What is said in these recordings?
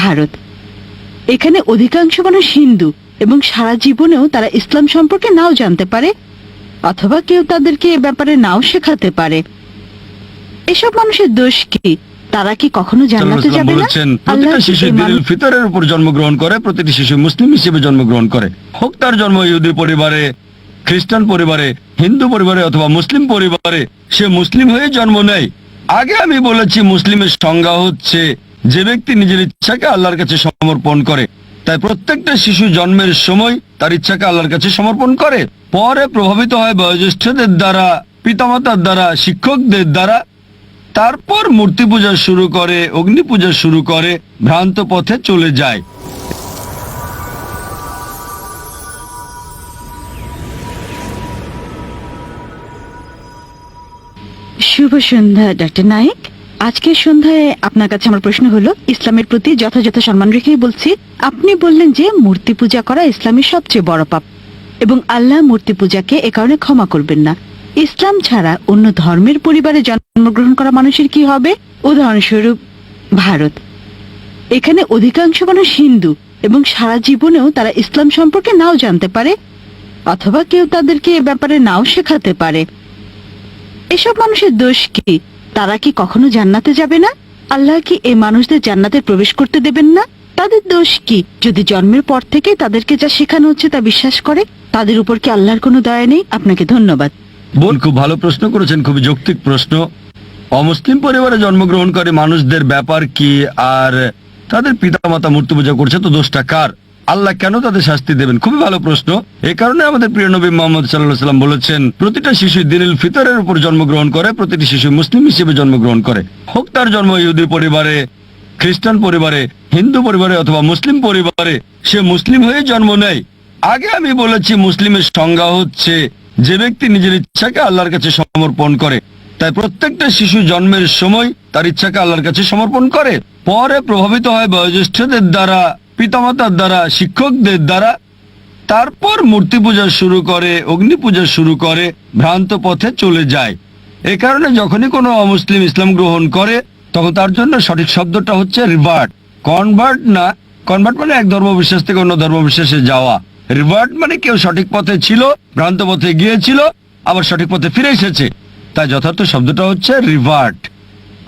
ভারত। এখানে অধিকাংশ মানুষ হিন্দু এবং সারা জীবনেও তারা ইসলাম সম্পর্কে নাও জানতে পারে অথবা কেউ তাদেরকে এ ব্যাপারে নাও শেখাতে পারে। এসব মানুষের দোষ কি? তারা কি কখনো জান্নাতে যাবে না? প্রতিটা শিশু ঈদুল ফিতরের উপর জন্মগ্রহণ করে, প্রতিটি শিশু মুসলিম হিসেবে জন্মগ্রহণ করে, হোক তার জন্ম ইহুদি পরিবারে, খ্রিস্টান পরিবারে, হিন্দু পরিবারে অথবা মুসলিম পরিবারে, সে মুসলিম হয়ে জন্ম নেয়। আগে আমি বলেছি মুসলিমের সংজ্ঞা হচ্ছে যে ব্যক্তি নিজের ইচ্ছাকে আল্লাহর কাছে সমর্পণ করে। তাই প্রত্যেকটা শিশু জন্মের সময় তার ইচ্ছাকে আল্লাহর কাছে সমর্পণ করে, পরে প্রভাবিত হয় বয়োজ্যেষ্ঠদের দ্বারা, পিতামাতার দ্বারা, শিক্ষকদের দ্বারা, তারপর মূর্তি পূজা শুরু করে, অগ্নি পূজা শুরু করে, ভ্রান্ত পথে চলে যায়। শুভ সন্ধ্যা ডক্টর নায়েক। আজকের সন্ধ্যায় আপনার কাছে আমার প্রশ্ন হলো, ইসলামের প্রতি যথাযথ সম্মান রেখেই বলছি। আপনি বললেন যে মূর্তি পূজা করা ইসলামের সবচেয়ে বড় পাপ এবং আল্লাহ মূর্তি পূজাকে এ কারণে ক্ষমা করবেন না। ইসলাম ছাড়া অন্য ধর্মের পরিবারে জন্মগ্রহণ করা মানুষের কি হবে? উদাহরণস্বরূপ ভারত। এখানে অধিকাংশ মানুষ হিন্দু এবং সারা জীবনেও তারা ইসলাম সম্পর্কে নাও জানতে পারে অথবা কেউ তাদেরকে এ ব্যাপারে নাও শেখাতে পারে। এসব মানুষের দোষ কি? তারা কি কখনো জান্নাতে যাবে না? আল্লাহ কি এই মানুষদের জান্নাতে প্রবেশ করতে দেবেন না? তাদের দোষ কি? যদি জন্মের পর থেকে তাদেরকে যা শেখানো হচ্ছে তা বিশ্বাস করে, তাদের উপর কি আল্লাহর কোনো দয়া নেই? আপনাকে ধন্যবাদ। বোন, খুব ভালো প্রশ্ন করেছেন, খুবই যৌক্তিক প্রশ্ন। অমুসলিম পরিবারে জন্মগ্রহণ করে মানুষদের ব্যাপার কি? আর তাদের পিতামাতা মূর্তি পূজা করছে, তো দোষটা কার? আল্লাহ কেন তাদের শাস্তি দেবেন? খুবই ভালো প্রশ্ন। এই কারণে আমাদের প্রিয় নবী মুহাম্মদ সাল্লাল্লাহু আলাইহি ওয়াসাল্লাম বলেছেন, প্রতিটা শিশু ঈদুল ফিতরের উপর জন্মগ্রহণ করে, প্রতিটি শিশু মুসলিম হিসেবে জন্মগ্রহণ করে, হোক তার জন্ম ইহুদি পরিবারে, খ্রিস্টান পরিবারে, হিন্দু পরিবারে অথবা মুসলিম পরিবারে, সে মুসলিম হয়ে জন্ম নেয়। আগে আমি বলেছি মুসলিমের সংজ্ঞা হচ্ছে যে ব্যক্তি নিজের ইচ্ছাকে আল্লাহর কাছে সমর্পণ করে। তাই প্রত্যেকটা শিশু জন্মের সময় তার ইচ্ছাকে আল্লাহর কাছে সমর্পণ করে, পরে প্রভাবিত হয় বয়োজ্যেষ্ঠদের দ্বারা, পিতামাতার দ্বারা, শিক্ষকদের দ্বারা, তারপর মূর্তি পূজা শুরু করে, অগ্নি পূজা শুরু করে, ভ্রান্ত পথে চলে যায়। এ কারণে যখনই কোনো অমুসলিম ইসলাম গ্রহণ করে, তখন তার জন্য সঠিক শব্দটা হচ্ছে রিভার্ট। কনভার্ট না। কনভার্ট মানে এক ধর্মবিশ্বাস থেকে অন্য ধর্মবিশ্বাসে যাওয়া। রিভার্ট মানে কেউ সঠিক পথে ছিল, ভ্রান্ত পথে গিয়েছিল, আবার সঠিক পথে ফিরে এসেছে। তাই যথার্থ শব্দটা হচ্ছে রিভার্ট।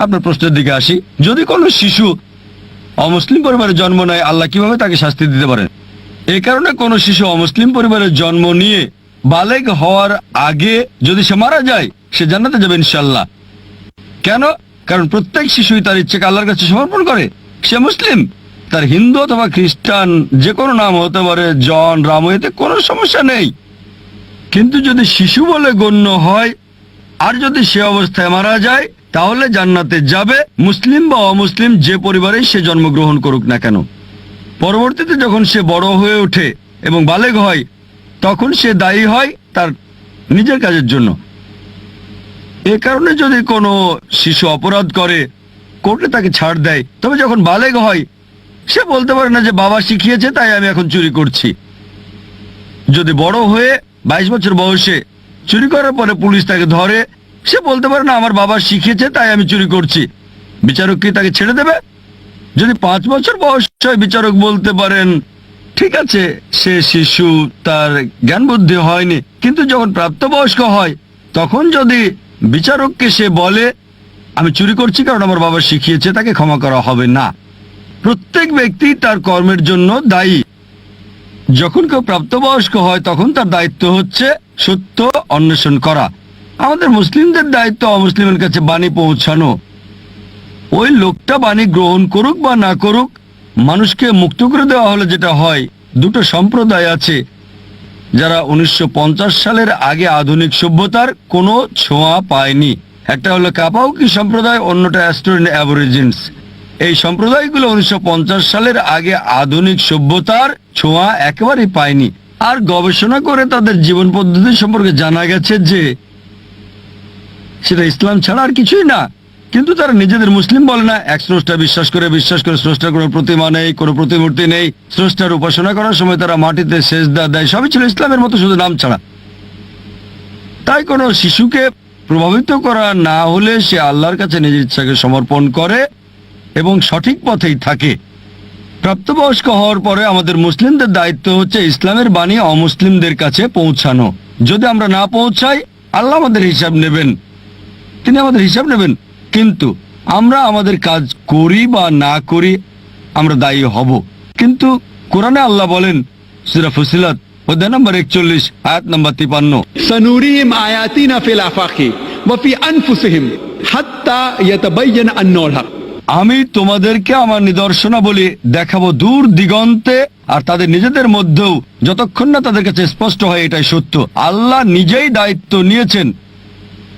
আপনার প্রশ্নের দিকে আসি। যদি কোনো শিশু অমুসলিম পরিবারে জন্ম নেয়, আল্লাহ কিভাবে তাকে শাস্তি দিতে পারেন? এই কারণে কোনো শিশু অমুসলিম পরিবারে জন্ম নিয়ে বালেগ হওয়ার আগে যদি সে মারা যায়, সে জান্নাতে যাবে ইনশাআল্লাহ। কেন? কারণ প্রত্যেক শিশুই তার ইচ্ছাকে আল্লাহর কাছে সমর্পণ করে। সে মুসলিম, তার হিন্দু অথবা খ্রিস্টান যে কোনো নাম হতে পারে, জন, রাম, এতে কোনো সমস্যা নেই। কিন্তু যদি শিশু বলে গণ্য হয় আর যদি সে অবস্থায় মারা যায়, তাহলে জান্নাতে যাবে, মুসলিম বা অমুসলিম যে পরিবারে সে জন্মগ্রহণ করুক না কেন। পরবর্তীতে যখন সে বড় হয়ে ওঠে এবং বালেগ হয়, তখন সে দায়ী হয় তার নিজের কাজের জন্য। এ কারণে যদি কোনো শিশু অপরাধ করে, কোর্টে তাকে ছাড় দেয়, তবে যখন বালেগ হয় সে বলতে পারে না যে বাবা শিখিয়েছে তাই আমি এখন চুরি করছি। যদি বড় হয়ে 22 বছর বয়সে চুরি করার পরে পুলিশ তাকে ধরে, সে বলতে পারে না আমার বাবা শিখিয়েছে তাই আমি চুরি করছি। বিচারক কি তাকে ছেড়ে দেবে? যদি 5 বছর বয়স হয়, বিচারক বলতে পারেন ঠিক আছে, সে শিশু, তার জ্ঞান বুদ্ধি হয়নি। কিন্তু যখন প্রাপ্তবয়স্ক হয়, তখন যদি বিচারককে সে বলে আমি চুরি করছি কারণ আমার বাবা শিখিয়েছে, তাকে ক্ষমা করা হবে না। প্রত্যেক ব্যক্তি তার কর্মের জন্য দায়ী। যখন কেউ প্রাপ্তবয়স্ক হয়, তখন তার দায়িত্ব হচ্ছে সত্য অন্বেষণ করা। আমাদের মুসলিমদের দায়িত্ব অমুসলিমের কাছে বাণী পৌঁছানো। ওই লোকটা বাণী গ্রহণ করুক বা না করুক, মানুষকে মুক্ত করে দেওয়া হলে যেটা হয়, দুটো সম্প্রদায় আছে যারা 1950 সালের আগে আধুনিক সভ্যতার কোনো ছোঁয়া পায়নি। একটা হলো কাপাউকি সম্প্রদায়, অন্যটা অ্যাস্টোরিয়ান অ্যাবরিজিনস। এই সম্প্রদায়গুলো 1950 সালের আগে আধুনিক সভ্যতার ছোঁয়া একেবারেই পায়নি। আর গবেষণা করে তাদের জীবন পদ্ধতি সম্পর্কে জানা গেছে যে সেটা ইসলাম ছাড়া আর কিছুই না। কিন্তু তারা নিজেদের মুসলিম বলে না। এক স্রষ্টা বিশ্বাস করে স্রষ্টার কোনো প্রতিমা নেই, কোনো প্রতিমূর্তি নেই। স্রষ্টার উপাসনা করার সময় তারা মাটিতে সেজদা দেয়। সবই ছিল ইসলামের মতো, শুধু নাম ছাড়া। তাই কোনো শিশুকে প্রভাবিত করা না হলে সে আল্লাহর কাছে নিজের ইচ্ছাকে সমর্পণ করে এবং সঠিক পথেই থাকে। প্রাপ্তবয়স্ক হওয়ার পরে আমাদের মুসলিমদের দায়িত্ব হচ্ছে ইসলামের বাণী অমুসলিমদের কাছে পৌঁছানো। যদি আমরা না পৌঁছাই, আল্লাহ আমাদের হিসাব নেবেন, তিনি আমাদের হিসাব নেবেন। কিন্তু আমরা আমাদের কাজ করি বা না করি, আমরা দায়ী হব। কিন্তু কোরআনে আল্লাহ বলেন, সূরা ফুসিলাত অধ্যায় নম্বর 41 আয়াত নম্বর 53, سنريهم آياتنا في الآفاق وفي أنفسهم حتى يتبين أنه الحق। আমি তোমাদেরকে আমার নিদর্শনাবলী দেখাবো দূর দিগন্তে আর তাদের নিজেদের মধ্যেও, যতক্ষণ না তাদের কাছে স্পষ্ট হয় এটাই সত্য। আল্লাহ নিজেই দায়িত্ব নিয়েছেন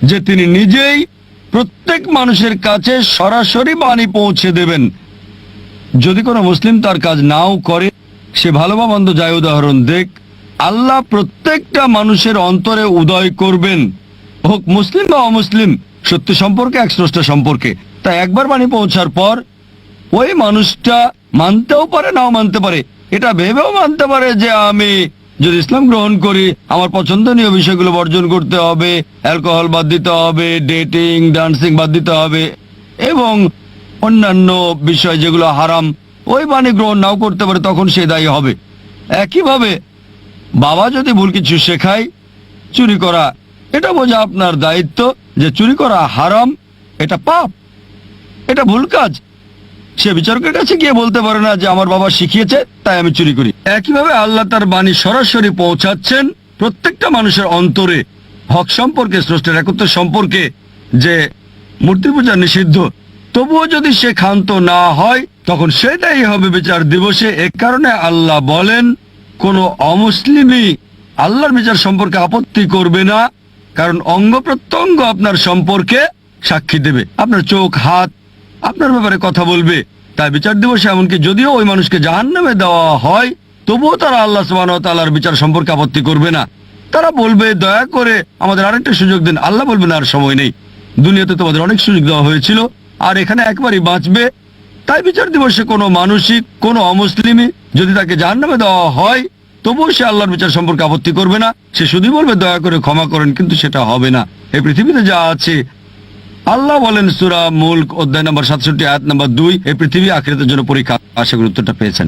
যে তিনি নিজেই প্রত্যেক মানুষের কাছে সরাসরি বাণী পৌঁছে দেবেন। যদি কোনো মুসলিম তার কাজ নাও করে, সে ভালো বা মন্দ যায় উদাহরণ দেখ, আল্লাহ প্রত্যেকটা মানুষের অন্তরে উদয় করবেন, হোক মুসলিম বা অমুসলিম, সত্য সম্পর্কে এক স্রষ্টা সম্পর্কে। তাই একবার বাণী পৌঁছার পর ওই মানুষটা মানতেও পারে, নাও মানতে পারে, এটা ভেবেও মানতে পারে যে আমি যদি ইসলাম গ্রহণ করি আমার পছন্দনীয় বিষয়গুলো বর্জন করতে হবে, অ্যালকোহল বাদ দিতে হবে, ডেটিং ডান্সিং বাদ দিতে হবে এবং অন্যান্য বিষয় যেগুলো হারাম, ওই বাণী গ্রহণ নাও করতে পারে, তখন সে দায়ী হবে। একইভাবে বাবা যদি ভুল কিছু শেখায়, চুরি করা, এটা বোঝা আপনার দায়িত্ব যে চুরি করা হারাম, এটা পাপ, এটা ভুল কাজ। সে বিচারকের কাছে গিয়ে বলতে পারে না যে আমার বাবা শিখিয়েছে তাই আমি চুরি করি। একইভাবে আল্লাহ তার বাণী সরাসরি পৌঁছাচ্ছেন প্রত্যেকটা মানুষের অন্তরে, হক সম্পর্কে, স্রষ্টার একত্ব সম্পর্কে, যে মূর্তি পূজা নিষিদ্ধ। তবুও যদি সে ক্ষান্ত না হয়, তখন সেটাই হবে বিচার দিবসে। এ কারণে আল্লাহ বলেন, কোন অমুসলিমই আল্লাহর বিচার সম্পর্কে আপত্তি করবে না, কারণ অঙ্গ প্রত্যঙ্গ আপনার সম্পর্কে সাক্ষী দেবে, আপনার চোখ হাত আপনার ব্যাপারে কথা বলবে। তাই বিচার দিবসে এমনকি যদিও ওই মানুষকে জাহান্নামে দেওয়া হয়, তবুও তারা আল্লাহ সুবহানাহু ওয়া তাআলার বিচার সম্পর্কে আপত্তি করবে না। তারা বলবে, দয়া করে আমাদের আরেকটা সুযোগ দিন। আল্লাহ বলবেন, আর সময় নেই, দুনিয়াতে তোমাদের অনেক সুযোগ দেওয়া হয়েছিল, আর এখানে একবারই বাঁচবে। তাই বিচার দিবসে কোনো মানুষই, কোনো অমুসলিমই যদি তাকে জাহান্নামে দেওয়া হয়, তবুও সে আল্লাহর বিচার সম্পর্কে আপত্তি করবে না। সে শুধুই বলবে, দয়া করে ক্ষমা করেন, কিন্তু সেটা হবে না। এই পৃথিবীতে যা আছে, আল্লাহ বলেন সূরা মুলক অধ্যায় নম্বর 67 আয়াত নম্বর 2, এই পৃথিবী আখিরাতের জন্য পরীক্ষা। আশা করি উত্তরটা পেয়েছেন।